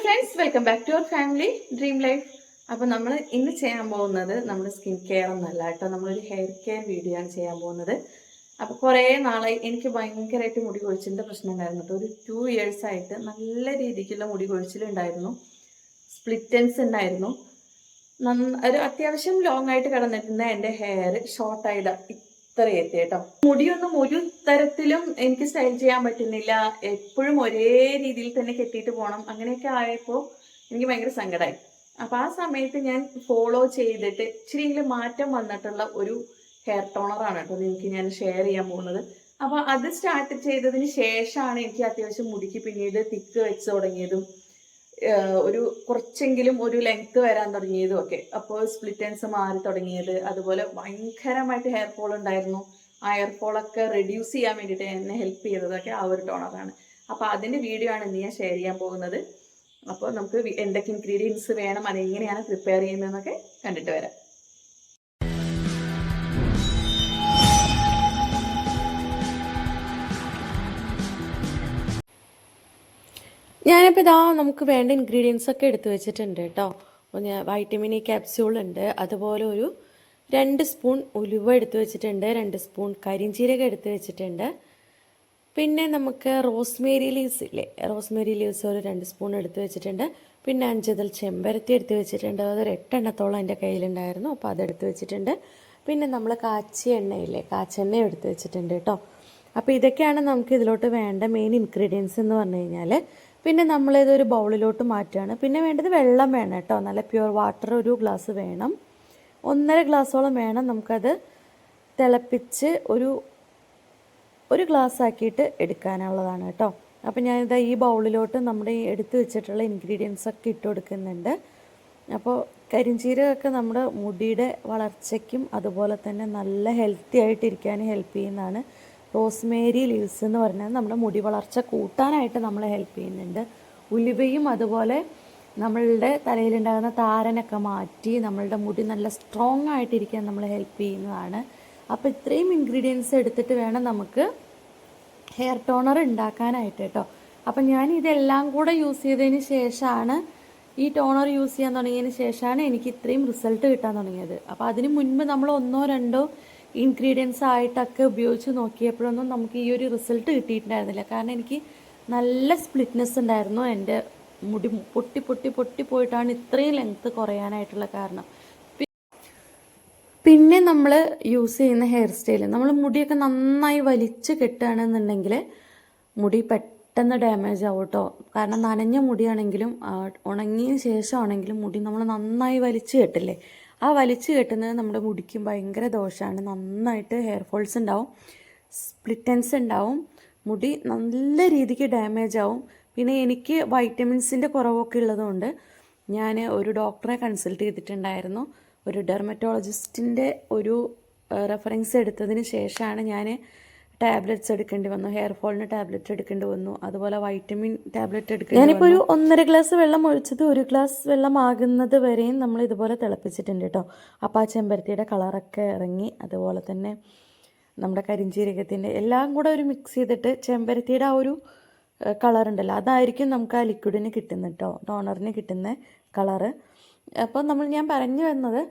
Friends, welcome back to our family dream life. അപ്പോൾ നമ്മൾ ഇന്ന് ചെയ്യാൻ പോകുന്നത് നമ്മുടെ സ്കിൻ കെയർ ഒന്നല്ല കേട്ടോ, നമ്മളൊരു ഹെയർ കെയർ വീഡിയോ ആണ് ചെയ്യാൻ പോകുന്നത്. അപ്പോൾ കുറേ നാളായി എനിക്ക് ഭയങ്കരമായിട്ട് മുടി കൊഴിച്ചിലിൻ്റെ പ്രശ്നം ഉണ്ടായിരുന്നു കേട്ടോ. ഒരു 2 years ആയിട്ട് നല്ല രീതിക്കുള്ള മുടി കൊഴിച്ചിലുണ്ടായിരുന്നു, സ്പ്ലിറ്റൻസ് ഉണ്ടായിരുന്നു. ഒരു അത്യാവശ്യം ലോങ് ആയിട്ട് കിടന്നിട്ടുണ്ട്. എൻ്റെ ഹെയർ ഷോർട്ടായത് ഇത്ര എത്തി കേട്ടോ. മുടിയൊന്നും ഒരു തരത്തിലും എനിക്ക് സ്റ്റൈൽ ചെയ്യാൻ പറ്റുന്നില്ല. എപ്പോഴും ഒരേ രീതിയിൽ തന്നെ കെട്ടിയിട്ട് പോകണം. അങ്ങനെയൊക്കെ ആയപ്പോൾ എനിക്ക് ഭയങ്കര സങ്കടമായി. അപ്പോൾ ആ സമയത്ത് ഞാൻ ഫോളോ ചെയ്തിട്ട് ഇച്ചിരിയെങ്കിലും മാറ്റം വന്നിട്ടുള്ള ഒരു ഹെയർ ടോണറാണ് കേട്ടോ എനിക്ക് ഞാൻ ഷെയർ ചെയ്യാൻ പോകുന്നത്. അപ്പോൾ അത് സ്റ്റാർട്ട് ചെയ്തതിന് ശേഷമാണ് എനിക്ക് അത്യാവശ്യം മുടിക്ക് പിന്നീട് തിക്ക് വെച്ച് തുടങ്ങിയതും ഒരു കുറച്ചെങ്കിലും ഒരു ലെങ്ത് വരാൻ തുടങ്ങിയതും ഒക്കെ. അപ്പോൾ സ്പ്ലിറ്റൻസ് മാറി തുടങ്ങിയത്, അതുപോലെ ഭയങ്കരമായിട്ട് ഹെയർ ഫോൾ ഉണ്ടായിരുന്നു. ആ ഹെയർ ഫോളൊക്കെ റെഡ്യൂസ് ചെയ്യാൻ വേണ്ടിയിട്ട് എന്നെ ഹെൽപ്പ് ചെയ്തതൊക്കെ ആ ഒരു ടോണറാണ്. അപ്പോൾ അതിൻ്റെ വീഡിയോ ആണ് ഇന്ന് ഞാൻ ഷെയർ ചെയ്യാൻ പോകുന്നത്. അപ്പോൾ നമുക്ക് എന്തൊക്കെ ഇൻഗ്രീഡിയൻസ് വേണം, അതെങ്ങനെയാണ് പ്രിപ്പയർ ചെയ്യുന്നതെന്നൊക്കെ കണ്ടിട്ട് വരാം. ഞാനിപ്പോൾ ഇതാ നമുക്ക് വേണ്ട ഇൻഗ്രീഡിയൻസ് ഒക്കെ എടുത്തു വെച്ചിട്ടുണ്ട് കേട്ടോ. അപ്പോൾ ഞാൻ വൈറ്റമിൻ ഇ ക്യാപ്സ്യൂൾ ഉണ്ട്, അതുപോലെ ഒരു 2 സ്പൂൺ ഉലുവ എടുത്തു വെച്ചിട്ടുണ്ട്, 2 സ്പൂൺ കരിഞ്ചീരകം എടുത്തു വെച്ചിട്ടുണ്ട്. പിന്നെ നമുക്ക് റോസ്മേരി ലീവ്സ് ഇല്ലേ, റോസ്മേരി ലീവ്സ് ഒരു 2 സ്പൂൺ എടുത്തു വെച്ചിട്ടുണ്ട്. പിന്നെ 5 ഇതൾ ചെമ്പരത്തി എടുത്ത് വെച്ചിട്ടുണ്ട്, അതൊരു 8 എണ്ണത്തോളം എൻ്റെ കയ്യിലുണ്ടായിരുന്നു, അപ്പോൾ അതെടുത്ത് വെച്ചിട്ടുണ്ട്. പിന്നെ നമ്മൾ കാച്ചിയ എണ്ണയില്ലേ, കാച്ചെണ്ണ എടുത്ത് വെച്ചിട്ടുണ്ട് കേട്ടോ. അപ്പോൾ ഇതൊക്കെയാണ് നമുക്ക് ഇതിലോട്ട് വേണ്ട മെയിൻ ഇൻഗ്രീഡിയൻസ് എന്ന് പറഞ്ഞു കഴിഞ്ഞാൽ. പിന്നെ നമ്മളിതൊരു ബൗളിലോട്ട് മാറ്റുകയാണ്. പിന്നെ വേണ്ടത് വെള്ളം വേണം കേട്ടോ, നല്ല പ്യുവർ വാട്ടർ ഒരു ഗ്ലാസ് വേണം, 1.5 ഗ്ലാസ്സോളം വേണം. നമുക്കത് തിളപ്പിച്ച് ഒരു ഗ്ലാസ് ആക്കിയിട്ട് എടുക്കാനുള്ളതാണ് കേട്ടോ. അപ്പോൾ ഞാനിതാ ഈ ബൗളിലോട്ട് നമ്മുടെ ഈ എടുത്ത് വെച്ചിട്ടുള്ള ഇൻഗ്രീഡിയൻസ് ഒക്കെ ഇട്ട് കൊടുക്കുന്നുണ്ട്. അപ്പോൾ കരിഞ്ചീരകമൊക്കെ നമ്മുടെ മുടിയുടെ വളർച്ചയ്ക്കും അതുപോലെ തന്നെ നല്ല ഹെൽത്തി ആയിട്ടിരിക്കാൻ ഹെൽപ്പ് ചെയ്യുന്നതാണ്. റോസ്മേരി ലീവ്സ് എന്ന് പറഞ്ഞാൽ നമ്മുടെ മുടി വളർച്ച കൂട്ടാനായിട്ട് നമ്മളെ ഹെൽപ്പ് ചെയ്യുന്നുണ്ട്. ഉലുവയും അതുപോലെ നമ്മളുടെ തലയിലുണ്ടാകുന്ന താരനൊക്കെ മാറ്റി നമ്മളുടെ മുടി നല്ല സ്ട്രോങ് ആയിട്ടിരിക്കാൻ നമ്മളെ ഹെൽപ്പ് ചെയ്യുന്നതാണ്. അപ്പോൾ ഇത്രയും ഇൻഗ്രീഡിയൻസ് എടുത്തിട്ട് വേണം നമുക്ക് ഹെയർ ടോണർ ഉണ്ടാക്കാനായിട്ട് കേട്ടോ. അപ്പം ഞാൻ ഇതെല്ലാം കൂടെ യൂസ് ചെയ്തതിന് ശേഷമാണ്, ഈ ടോണർ യൂസ് ചെയ്യാൻ തുടങ്ങിയതിന് ശേഷമാണ് എനിക്ക് ഇത്രയും റിസൾട്ട് കിട്ടാൻ തുടങ്ങിയത്. അപ്പോൾ അതിന് മുൻപ് നമ്മൾ 1-2 ഇൻഗ്രീഡിയൻസ് ആയിട്ടൊക്കെ ഉപയോഗിച്ച് നോക്കിയപ്പോഴൊന്നും നമുക്ക് ഈ ഒരു റിസൾട്ട് കിട്ടിയിട്ടുണ്ടായിരുന്നില്ല. കാരണം എനിക്ക് നല്ല സ്പ്ലിറ്റ്നെസ് ഉണ്ടായിരുന്നു. എൻ്റെ മുടി പൊട്ടി പൊട്ടി പൊട്ടി പോയിട്ടാണ് ഇത്രയും ലെങ്ത്ത് കുറയാനായിട്ടുള്ള കാരണം. പിന്നെ നമ്മൾ യൂസ് ചെയ്യുന്ന ഹെയർ സ്റ്റൈൽ, നമ്മൾ മുടിയൊക്കെ നന്നായി വലിച്ച് കെട്ടുകയാണെന്നുണ്ടെങ്കിൽ മുടി പെട്ടെന്ന് ഡാമേജ് ആവും കേട്ടോ. കാരണം നനഞ്ഞ മുടിയാണെങ്കിലും ഉണങ്ങിയതിന് ശേഷമാണെങ്കിലും മുടി നമ്മൾ നന്നായി വലിച്ച് കെട്ടില്ലേ, ആ വലിച്ചു കെട്ടുന്നത് നമ്മുടെ മുടിക്കും ഭയങ്കര ദോഷമാണ്. നന്നായിട്ട് ഹെയർ ഫോൾസ് ഉണ്ടാവും, സ്പ്ലിറ്റൻസ് ഉണ്ടാവും, മുടി നല്ല രീതിക്ക് ഡാമേജ് ആവും. പിന്നെ എനിക്ക് വൈറ്റമിൻസിൻ്റെ കുറവൊക്കെ ഉള്ളതുകൊണ്ട് ഞാൻ ഒരു ഡോക്ടറെ കൺസൾട്ട് ചെയ്തിട്ടുണ്ടായിരുന്നു. ഒരു ഡെർമറ്റോളജിസ്റ്റിൻ്റെ ഒരു റെഫറൻസ് എടുത്തതിന് ശേഷമാണ് ഞാൻ ടാബ്ലറ്റ്സ് എടുക്കേണ്ടി വന്നു, ഹെയർ ഫോളിന് ടാബ്ലറ്റ് എടുക്കേണ്ടി വന്നു, അതുപോലെ വൈറ്റമിൻ ടാബ്ലറ്റ് എടുക്കേണ്ടി വന്നു. ഞാനിപ്പോൾ ഒരു 1.5 ഗ്ലാസ് വെള്ളം ഒഴിച്ചത് 1 ഗ്ലാസ് വെള്ളം ആകുന്നത് വരെയും നമ്മൾ ഇതുപോലെ തിളപ്പിച്ചിട്ടുണ്ട് കേട്ടോ. അപ്പോൾ ആ ചെമ്പരത്തിയുടെ കളറൊക്കെ ഇറങ്ങി, അതുപോലെ തന്നെ നമ്മുടെ കരിഞ്ചീരകത്തിൻ്റെ എല്ലാം കൂടെ ഒരു മിക്സ് ചെയ്തിട്ട് ചെമ്പരത്തിയുടെ ആ ഒരു കളറുണ്ടല്ലോ, അതായിരിക്കും നമുക്ക് ആ ലിക്വിഡിന് കിട്ടുന്നത് കേട്ടോ, ടോണറിന് കിട്ടുന്ന കളറ്. അപ്പോൾ ഞാൻ പറഞ്ഞു വന്നത്,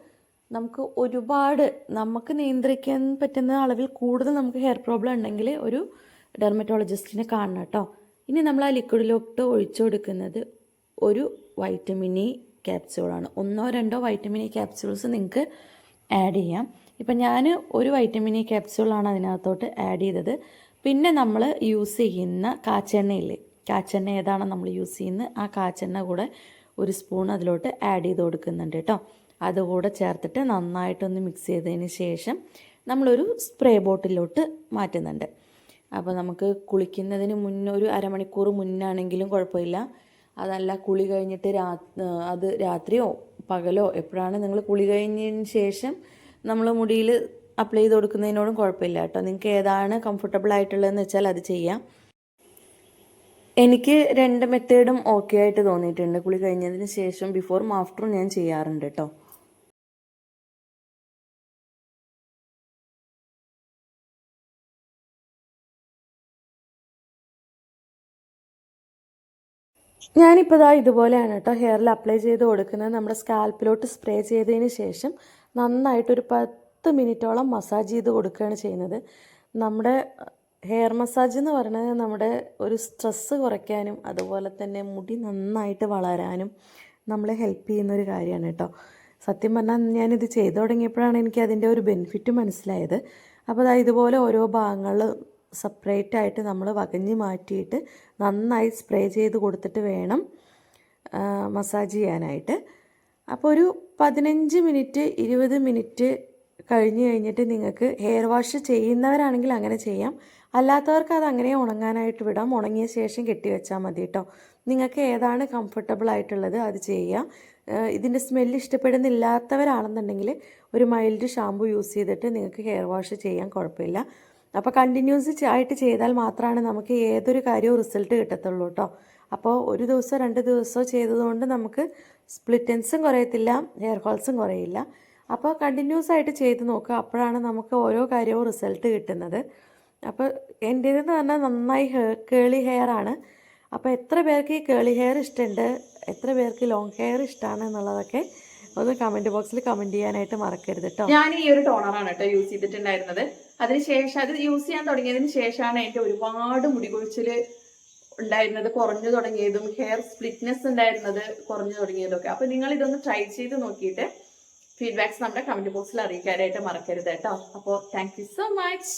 നമുക്ക് ഒരുപാട് നമുക്ക് നിയന്ത്രിക്കാൻ പറ്റുന്ന അളവിൽ കൂടുതൽ നമുക്ക് ഹെയർ പ്രോബ്ലം ഉണ്ടെങ്കിൽ ഒരു ഡെർമറ്റോളജിസ്റ്റിനെ കാണണം കേട്ടോ. ഇനി നമ്മൾ ആ ലിക്വിഡിലോട്ട് ഒഴിച്ചു കൊടുക്കുന്നത് ഒരു വൈറ്റമിൻ ഇ ക്യാപ്സ്യൂളാണ്. 1-2 വൈറ്റമിൻ ഇ ക്യാപ്സ്യൂൾസ് നിങ്ങൾക്ക് ആഡ് ചെയ്യാം. ഇപ്പം ഞാൻ ഒരു വൈറ്റമിൻ ഇ ക്യാപ്സ്യൂളാണ് അതിനകത്തോട്ട് ആഡ് ചെയ്തത്. പിന്നെ നമ്മൾ യൂസ് ചെയ്യുന്ന കാച്ചെണ്ണയില്ലേ, കാച്ചെണ്ണ ഏതാണോ നമ്മൾ യൂസ് ചെയ്യുന്നത് ആ കാച്ചെണ്ണ കൂടെ 1 സ്പൂൺ അതിലോട്ട് ആഡ് ചെയ്ത് കൊടുക്കുന്നുണ്ട് കേട്ടോ. അതുകൂടെ ചേർത്തിട്ട് നന്നായിട്ടൊന്ന് മിക്സ് ചെയ്തതിന് ശേഷം നമ്മളൊരു സ്പ്രേ ബോട്ടിലോട്ട് മാറ്റുന്നുണ്ട്. അപ്പോൾ നമുക്ക് കുളിക്കുന്നതിന് മുന്നേ ഒരു അരമണിക്കൂർ മുന്നാണെങ്കിലും കുഴപ്പമില്ല. അതല്ല കുളി കഴിഞ്ഞിട്ട് അത് രാത്രിയോ പകലോ എപ്പോഴാണ് നിങ്ങൾ കുളി കഴിഞ്ഞതിന് ശേഷം നമ്മൾ മുടിയിൽ അപ്ലൈ ചെയ്ത് കൊടുക്കുന്നതിനോടും കുഴപ്പമില്ല കേട്ടോ. നിങ്ങൾക്ക് ഏതാണ് കംഫർട്ടബിൾ ആയിട്ടുള്ളതെന്ന് വെച്ചാൽ അത് ചെയ്യാം. എനിക്ക് 2 മെത്തേഡും ഓക്കെ ആയിട്ട് തോന്നിയിട്ടുണ്ട്. കുളി കഴിഞ്ഞതിന് ശേഷം ബിഫോറും ആഫ്റ്ററും ഞാൻ ചെയ്യാറുണ്ട് കേട്ടോ. ഞാനിപ്പോൾ ഇതാ ഇതുപോലെയാണ് കേട്ടോ ഹെയറിൽ അപ്ലൈ ചെയ്ത് കൊടുക്കുന്നത്. നമ്മുടെ സ്കാൽപ്പിലോട്ട് സ്പ്രേ ചെയ്തതിന് ശേഷം നന്നായിട്ടൊരു 10 മിനിറ്റോളം മസാജ് ചെയ്ത് കൊടുക്കുകയാണ് ചെയ്യുന്നത്. നമ്മുടെ ഹെയർ മസാജ് എന്ന് പറയുന്നത് നമ്മുടെ ഒരു സ്ട്രെസ്സ് കുറയ്ക്കാനും അതുപോലെ തന്നെ മുടി നന്നായിട്ട് വളരാനും നമ്മളെ ഹെൽപ്പ് ചെയ്യുന്നൊരു കാര്യമാണ് കേട്ടോ. സത്യം പറഞ്ഞാൽ ഞാനിത് ചെയ്തു തുടങ്ങിയപ്പോഴാണ് എനിക്ക് അതിൻ്റെ ഒരു ബെനിഫിറ്റ് മനസ്സിലായത്. അപ്പോൾ അതാ ഇതുപോലെ ഓരോ ഭാഗങ്ങൾ സെപ്പറേറ്റ് ആയിട്ട് നമ്മൾ വകഞ്ഞ് മാറ്റിയിട്ട് നന്നായി സ്പ്രേ ചെയ്ത് കൊടുത്തിട്ട് വേണം മസാജ് ചെയ്യാനായിട്ട്. അപ്പോൾ ഒരു 15 മിനിറ്റ് 20 മിനിറ്റ് കഴിഞ്ഞിട്ട് നിങ്ങൾക്ക് ഹെയർ വാഷ് ചെയ്യുന്നവരാണെങ്കിൽ അങ്ങനെ ചെയ്യാം. അല്ലാത്തവർക്ക് അത് അങ്ങനെ ഉണങ്ങാനായിട്ട് വിടാം. ഉണങ്ങിയ ശേഷം കെട്ടിവെച്ചാൽ മതി കേട്ടോ. നിങ്ങൾക്ക് ഏതാണ് കംഫർട്ടബിൾ ആയിട്ടുള്ളത് അത് ചെയ്യാം. ഇതിൻ്റെ സ്മെല്ല് ഇഷ്ടപ്പെടുന്നില്ലാത്തവരാണെന്നുണ്ടെങ്കിൽ ഒരു മൈൽഡ് ഷാമ്പു യൂസ് ചെയ്തിട്ട് നിങ്ങൾക്ക് ഹെയർ വാഷ് ചെയ്യാൻ കുഴപ്പമില്ല. അപ്പോൾ കണ്ടിന്യൂസ് ആയിട്ട് ചെയ്താൽ മാത്രമാണ് നമുക്ക് ഏതൊരു കാര്യവും റിസൾട്ട് കിട്ടത്തുള്ളൂ കേട്ടോ. അപ്പോൾ ഒരു ദിവസമോ 2 ദിവസമോ ചെയ്തതുകൊണ്ട് നമുക്ക് സ്പ്ലിറ്റ് എൻഡ്സും കുറയത്തില്ല, ഹെയർ ഫോൾസും കുറയില്ല. അപ്പോൾ കണ്ടിന്യൂസ് ആയിട്ട് ചെയ്ത് നോക്കുക. അപ്പോഴാണ് നമുക്ക് ഓരോ കാര്യവും റിസൾട്ട് കിട്ടുന്നത്. അപ്പോൾ എൻ്റേതെന്ന് പറഞ്ഞാൽ നന്നായി കേളി ഹെയർ ആണ്. അപ്പോൾ എത്ര പേർക്ക് ഈ കേളി ഹെയർ ഇഷ്ടമുണ്ട്, എത്ര പേർക്ക് ലോങ് ഹെയർ ഇഷ്ടമാണ് എന്നുള്ളതൊക്കെ ഒന്ന് കമൻറ്റ് ബോക്സിൽ കമൻറ്റ് ചെയ്യാനായിട്ട് മറക്കരുത് കേട്ടോ. ഞാൻ ഈ ഒരു ടോണറാണ് കേട്ടോ യൂസ് ചെയ്തിട്ടുണ്ടായിരുന്നത്. അതിനുശേഷം അത് യൂസ് ചെയ്യാൻ തുടങ്ങിയതിന് ശേഷമാണ് എൻ്റെ ഒരുപാട് മുടി കൊഴിച്ചില് ഉണ്ടായിരുന്നത് കുറഞ്ഞു തുടങ്ങിയതും ഹെയർ സ്പ്ലിറ്റ്നെസ് ഉണ്ടായിരുന്നത് കുറഞ്ഞു തുടങ്ങിയതൊക്കെ. അപ്പോൾ നിങ്ങൾ ഇതൊന്ന് ട്രൈ ചെയ്ത് നോക്കിയിട്ട് ഫീഡ്ബാക്സ് നമ്മുടെ കമൻറ്റ് ബോക്സിൽ അറിയിക്കാനായിട്ട് മറക്കരുത് കേട്ടോ. അപ്പോൾ താങ്ക് യു സോ മച്ച്.